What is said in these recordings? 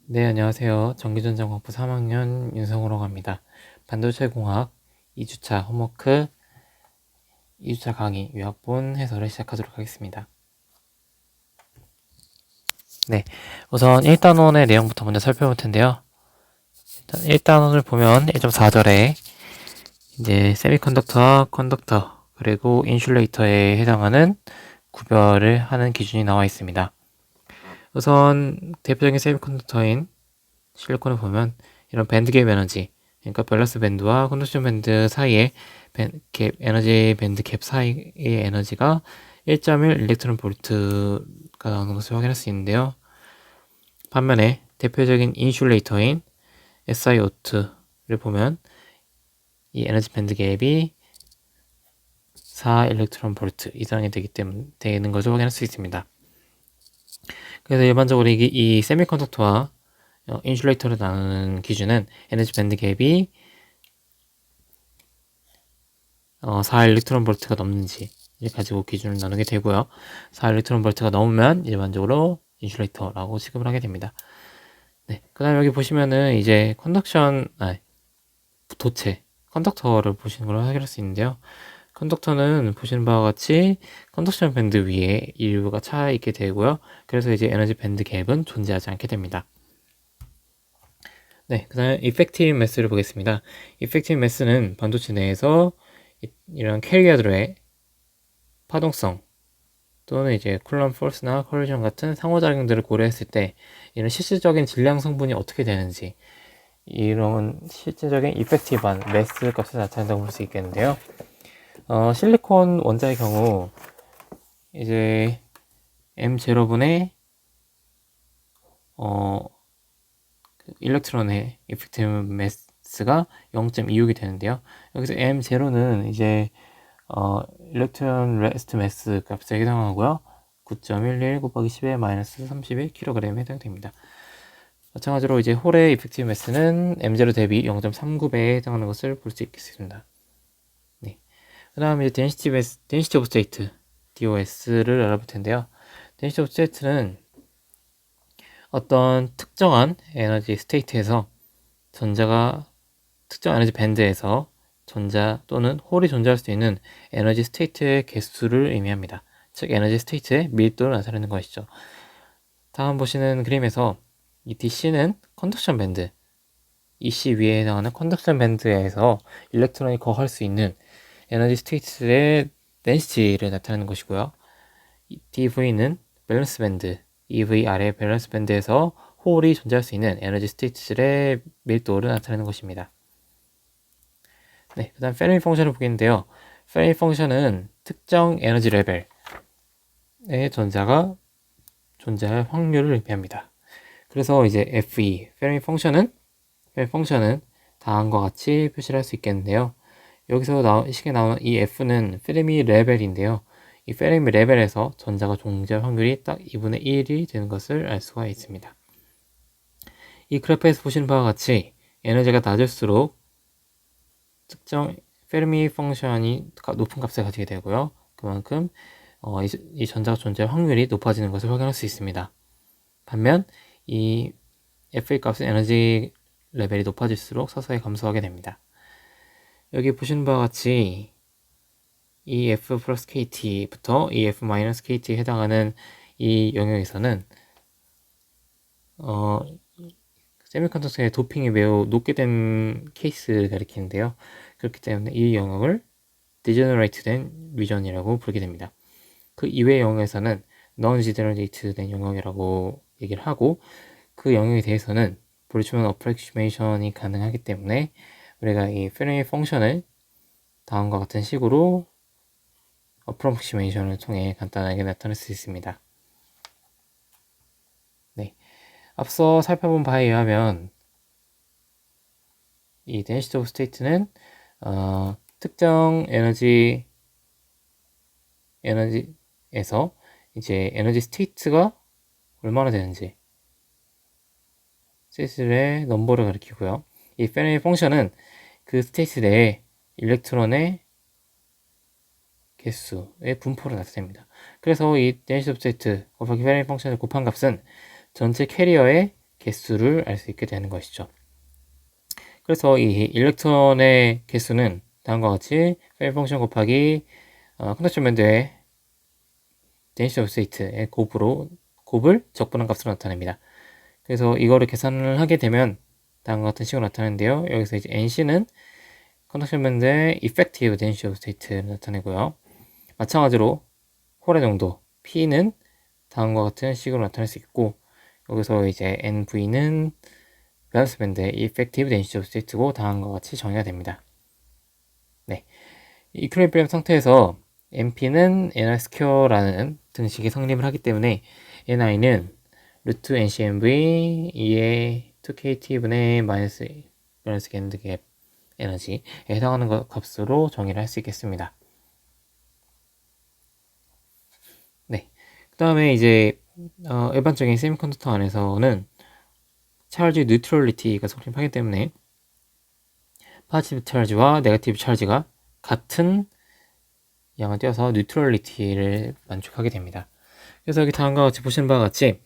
네, 안녕하세요. 전기전자공학부 3학년 윤성호라고 합니다. 반도체공학 2주차 홈워크 2주차 강의 요약본 해설을 시작하도록 하겠습니다. 네, 우선 1단원의 내용부터 먼저 살펴볼 텐데요. 일단 1단원을 보면 1.4절에 이제 세미컨덕터와 컨덕터 그리고 인슐레이터에 해당하는 구별을 하는 기준이 나와 있습니다. 우선 대표적인 세미컨덕터인 실리콘을 보면 이런 밴드갭 에너지, 그러니까 밸런스 밴드와 컨덕션 밴드 사이의 에너지 밴드 갭 사이의 에너지가 1.1 일렉트론 볼트가 나오는 것을 확인할 수 있는데요. 반면에 대표적인 인슐레이터인 SiO2를 보면 이 에너지 밴드 갭이 4 일렉트론 볼트 이상이 되는 것을 확인할 수 있습니다. 그래서 일반적으로 이 세미컨덕터와 인슐레이터를 나누는 기준은 에너지 밴드 갭이 4 일렉트론 볼트가 넘는지를 가지고 기준을 나누게 되고요. 4 일렉트론 볼트가 넘으면 일반적으로 인슐레이터라고 취급을 하게 됩니다. 네, 그 다음에 여기 보시면은 이제 도체, 컨덕터를 보시는 걸 확인할 수 있는데요. 컨덕터는 보시는 바와 같이 컨덕션 밴드 위에 일부가 차 있게 되고요. 그래서 이제 에너지 밴드 갭은 존재하지 않게 됩니다. 네, 그 다음에 이펙티브 매스를 보겠습니다. 이펙티브 매스는 반도체 내에서 이런 캐리어들의 파동성 또는 이제 쿨럼 포스나 컬리전 같은 상호작용들을 고려했을 때 이런 실질적인 질량 성분이 어떻게 되는지 이런 실질적인 이펙티브한 매스 값을 나타낸다고 볼 수 있겠는데요. 실리콘 원자의 경우 이제 M0분의 일렉트론의 이펙티브 매스가 0.26이 되는데요. 여기서 M0는 이제 일렉트론 레스트 매스 값에 해당하고요. 9.11 곱하기 10의 마이너스 31kg에 해당됩니다. 마찬가지로 이제 홀의 이펙티브 매스는 M0 대비 0.39배에 해당하는 것을 볼 수 있겠습니다. 네. 그 다음에 이제 데니시티 오브 스테이트, DOS를 알아볼 텐데요. 데니시티 오브 스테이트는 어떤 특정한 에너지 스테이트에서 전자가 특정 에너지 밴드에서 전자 또는 홀이 존재할 수 있는 에너지 스테이트의 개수를 의미합니다. 즉 에너지 스테이트의 밀도를 나타내는 것이죠. 다음 보시는 그림에서 이 DC는 컨덕션 밴드, EC 위에 해당하는 컨덕션 밴드에서 일렉트론이 거할 수 있는 에너지 스테이트의 덴시티를 나타내는 것이고요. DV는 밸런스 밴드, EV 아래 밸런스 밴드에서 홀이 존재할 수 있는 에너지 스테이트의 밀도를 나타내는 것입니다. 네, 그 다음 페르미 펑션을 보겠는데요. 페르미 펑션은 특정 에너지 레벨의 전자가 존재할 확률을 의미합니다. 그래서 이제 페르미 펑션은 다음과 같이 표시를 할 수 있겠는데요. 여기서 시계 나오는 이 F는 페르미 레벨인데요. 이 페르미 레벨에서 전자가 존재할 확률이 딱 2분의 1이 되는 것을 알 수가 있습니다. 이 그래프에서 보시는 바와 같이 에너지가 낮을수록 특정 페르미 펑션이 높은 값을 가지게 되고요. 그만큼 이 전자가 존재할 확률이 높아지는 것을 확인할 수 있습니다. 반면 이 FA 값은 에너지 레벨이 높아질수록 서서히 감소하게 됩니다. 여기 보시는 바와 같이 EF 플러스 KT부터 EF 마이너스 KT에 해당하는 이 영역에서는 세미컨덕터의 도핑이 매우 높게 된 케이스를 가리키는데요. 그렇기 때문에 이 영역을 디제너레이트 된 리전이라고 부르게 됩니다. 그 이외의 영역에서는 non-degenerate 된 영역이라고 얘기를 하고 그 영역에 대해서는 볼츠만 어프로키시메이션이 가능하기 때문에 우리가 이 페르미 펑션을 다음과 같은 식으로 어프로키시메이션을 통해 간단하게 나타낼 수 있습니다. 네, 앞서 살펴본 바에 의하면 이 density of state는 특정 에너지에서 이제 에너지 스테이트가 얼마나 되는지 스테이트의 넘버를 가리키고요. 이 페르미 펑션은 그 스테이트 내에 일렉트론의 개수의 분포를 나타냅니다. 그래서 이 density of state 곱하기 페르미 펑션을 곱한 값은 전체 캐리어의 개수를 알 수 있게 되는 것이죠. 그래서 이 일렉트론의 개수는 다음과 같이 펠 펑션 곱하기 컨덕션 밴드의 데니시티 오브 스테이트의 곱을 적분한 값으로 나타냅니다. 그래서 이거를 계산을 하게 되면 다음과 같은 식으로 나타나는데요. 여기서 이제 NC는 컨덕션 밴드의 effective density of state를 나타내고요. 마찬가지로 홀의 농도 P는 다음과 같은 식으로 나타낼 수 있고, 여기서 이제 NV는 밸런스 밴드의 effective density of state고 다음과 같이 정의가 됩니다. 네, 이퀄리브리엄 상태에서 NP는 NR 스퀘어라는 등식이 성립을 하기 때문에 NI는 루트 NCMV 2의 2KT분의 마이너스 밸런스 밴드 갭 에너지에 해당하는 값으로 정의를 할 수 있겠습니다. 네, 그 다음에 이제 일반적인 세미컨덕터 안에서는 차지 뉴트럴리티가 성립하기 때문에 포지티브 차지와 네거티브 차지가 같은 양을 띄어서 뉴트럴리티를 만족하게 됩니다. 그래서 여기 다음과 같이 보시는 바와 같이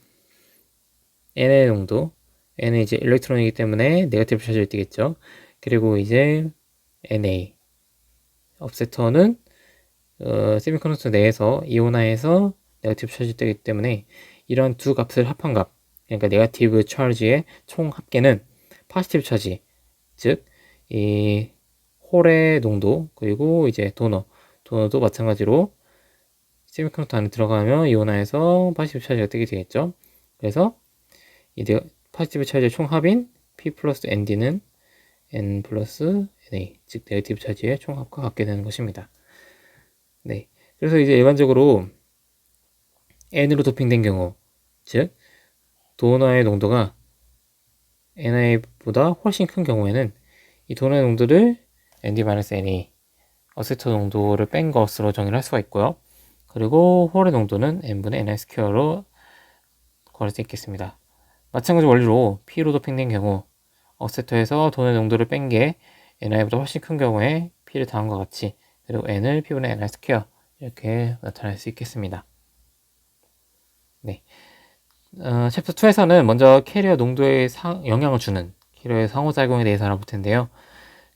N의 농도, N은 이제 일렉트론이기 때문에 네거티브 차지를 띄겠죠. 그리고 이제 Na 업세터는 세미컨덕터 내에서 이온화해서 네거티브 차지를 띄기 때문에 이런 두 값을 합한 값, 그러니까 네거티브 차지의 총 합계는 포지티브 차지, 즉 이 홀의 농도, 그리고 이제 도너도 마찬가지로 세미컨덕터 안에 들어가면 이온화해서 포지티브 차지가 뜨게 되겠죠. 그래서 이 포지티브 차지의 총합인 P 플러스 ND는 N 플러스 NA, 즉 네거티브 차지의 총합과 같게 되는 것입니다. 네, 그래서 이제 일반적으로 N으로 도핑된 경우, 즉 도너의 농도가 NA보다 훨씬 큰 경우에는 이 도너의 농도를 ND-NA 어세터 농도를 뺀 것으로 정의를 할 수가 있고요. 그리고 홀의 농도는 n분의 NI 스퀘어로 구할 수 있겠습니다. 마찬가지 원리로 P로 도핑된 경우 어세터에서 도너의 농도를 뺀 게 NI보다 훨씬 큰 경우에 P를 다음과 같이, 그리고 N을 P분의 NI 스퀘어 이렇게 나타낼 수 있겠습니다. 네, 챕터 2에서는 먼저 캐리어 농도에 영향을 주는 캐리어의 상호작용에 대해서 알아볼 텐데요.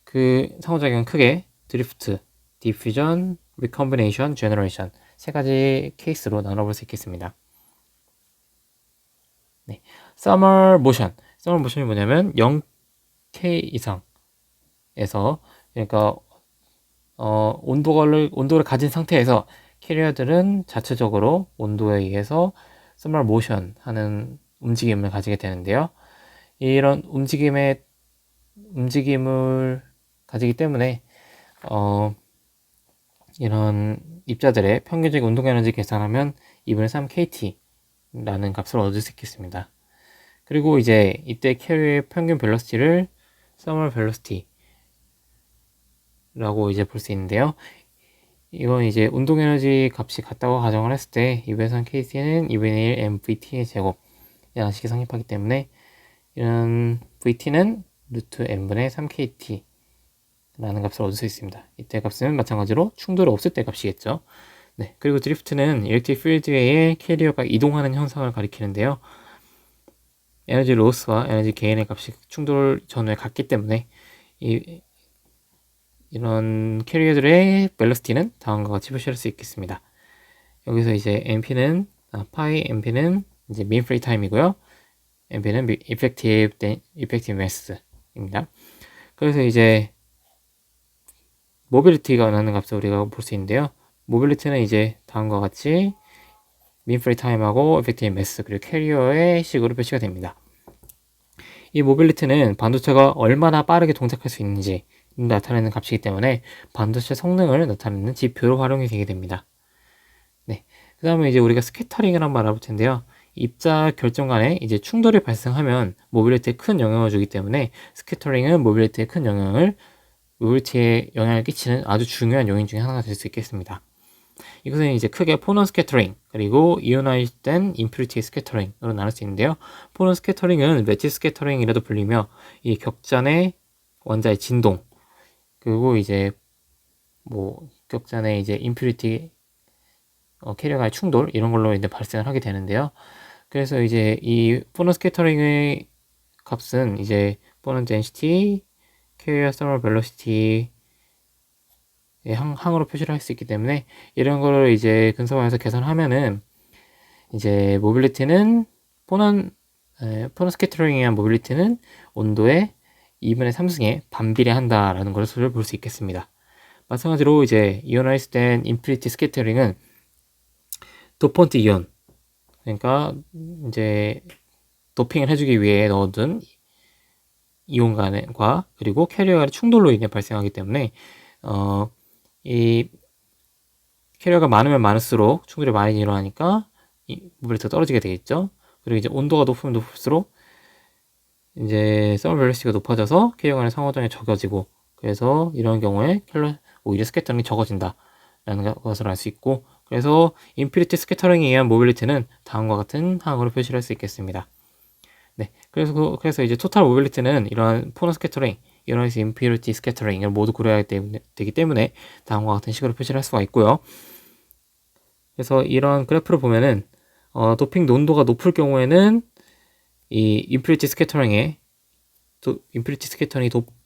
그 상호작용은 크게 드리프트, 디퓨전, 리컴비네이션, 제너레이션 세 가지 케이스로 나눠볼 수 있겠습니다. 네, 서머 모션이 뭐냐면 0K 이상에서, 그러니까 온도를 가진 상태에서 캐리어들은 자체적으로 온도에 의해서 서머 모션 하는 움직임을 가지게 되는데요. 이런 움직임을 가지기 때문에 이런 입자들의 평균적인 운동 에너지 계산하면 2분의 3KT라는 값을 얻을 수 있겠습니다. 그리고 이제 이때 캐리어의 평균 벨로시티를 서머 벨로시티라고 이제 볼 수 있는데요. 이건 이제 운동 에너지 값이 같다고 가정을 했을 때 2분의 3KT는 2분의 1 MVT의 제곱 양식이 성립하기 때문에 이런 VT는 루트 n분의 3KT 라는 값을 얻을 수 있습니다. 이때 값은 마찬가지로 충돌이 없을 때 값이겠죠. 네, 그리고 드리프트는 일렉트릭 필드 외에 캐리어가 이동하는 현상을 가리키는데요. 에너지 로스와 에너지 게인의 값이 충돌 전후에 같기 때문에 이런 캐리어들의 벨로시티는 다음과 같이 표시할 수 있겠습니다. 여기서 이제 파이 NP는 이제 mean free time이고요. NP는 effective mass입니다. 그래서 이제 모빌리티가 나는 값을 우리가 볼 수 있는데요. 모빌리티는 이제 다음과 같이 mean free time하고 effective mass 그리고 캐리어의 식으로 표시가 됩니다. 이 모빌리티는 반도체가 얼마나 빠르게 동작할 수 있는지 나타내는 값이기 때문에 반도체 성능을 나타내는 지표로 활용이 되게 됩니다. 네, 그 다음에 이제 우리가 스캐터링을 한번 알아볼 텐데요. 입자 결정 간에 이제 충돌이 발생하면 모빌리티에 큰 영향을 주기 때문에 스캐터링은 모빌리티에 끼치는 아주 중요한 요인 중에 하나가 될 수 있겠습니다. 이것은 이제 크게 포넌 스캐터링 그리고 이오나이즈된 임퓨리티 스캐터링으로 나눌 수 있는데요. 포넌 스캐터링은 웨지 스캐터링이라도 불리며 이 격자 내 원자의 진동 그리고 이제 격자 내 이제 임퓨리티 캐리어와의 충돌 이런 걸로 이제 발생을 하게 되는데요. 그래서 이제 이 포넌 스캐터링의 값은 이제 보는 density, carrier thermal velocity 항으로 표시를 할 수 있기 때문에 이런 거를 이제 근서방에서 계산하면은 이제 모빌리티는 포넌 스캐터링에 의한 모빌리티는 온도의 2분의 3승에 반비례한다라는 것을 볼 수 있겠습니다. 마찬가지로 이제 이온화이스 된 인피니티 스캐터링은 도펀트 이온, 그러니까 이제 도핑을 해주기 위해 넣어둔 이온 간과 그리고 캐리어 간의 충돌로 인해 발생하기 때문에 이 캐리어가 많으면 많을수록 충돌이 많이 일어나니까 이 모빌리티가 떨어지게 되겠죠. 그리고 이제 온도가 높으면 높을수록 이제 서머 밸런시가 높아져서 캐리어 간의 상호작용이 적어지고, 그래서 이런 경우에 오히려 스캐터링이 적어진다라는 것을 알 수 있고, 그래서 인피니티 스캐터링에 의한 모빌리티는 다음과 같은 항으로 표시를 할 수 있겠습니다. 네, 그래서 이제 토탈 모빌리티는 이러한 포너 스캐터링, 이온화이즈 인피니티 스캐터링을 모두 고려해야 되기 때문에 다음과 같은 식으로 표시를 할 수가 있고요. 그래서 이런 그래프를 보면은 도핑 농도가 높을 경우에는 이 인피니티 스캐터링이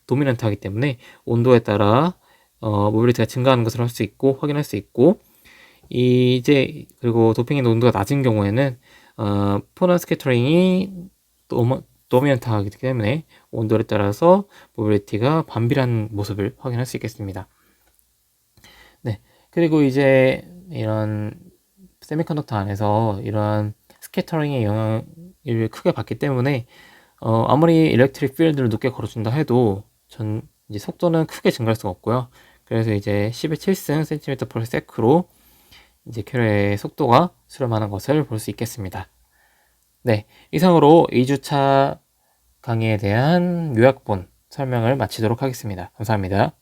도미넌트하기 때문에 온도에 따라 모빌리티가 증가하는 것을 할 수 있고 확인할 수 있고, 그리고 도핑의 농도가 낮은 경우에는 포넌 스캐터링이 도미넌트하기 때문에 온도에 따라서 모빌리티가 반비례한 모습을 확인할 수 있겠습니다. 네, 그리고 이제 이런 세미컨덕터 안에서 이러한 스캐터링의 영향을 크게 받기 때문에 아무리 일렉트릭 필드를 높게 걸어준다 해도 이제 속도는 크게 증가할 수가 없고요. 그래서 이제 10의 7승 cm/s로 이제 캐리어의 속도가 수렴하는 것을 볼 수 있겠습니다. 네, 이상으로 2주차 강의에 대한 요약본 설명을 마치도록 하겠습니다. 감사합니다.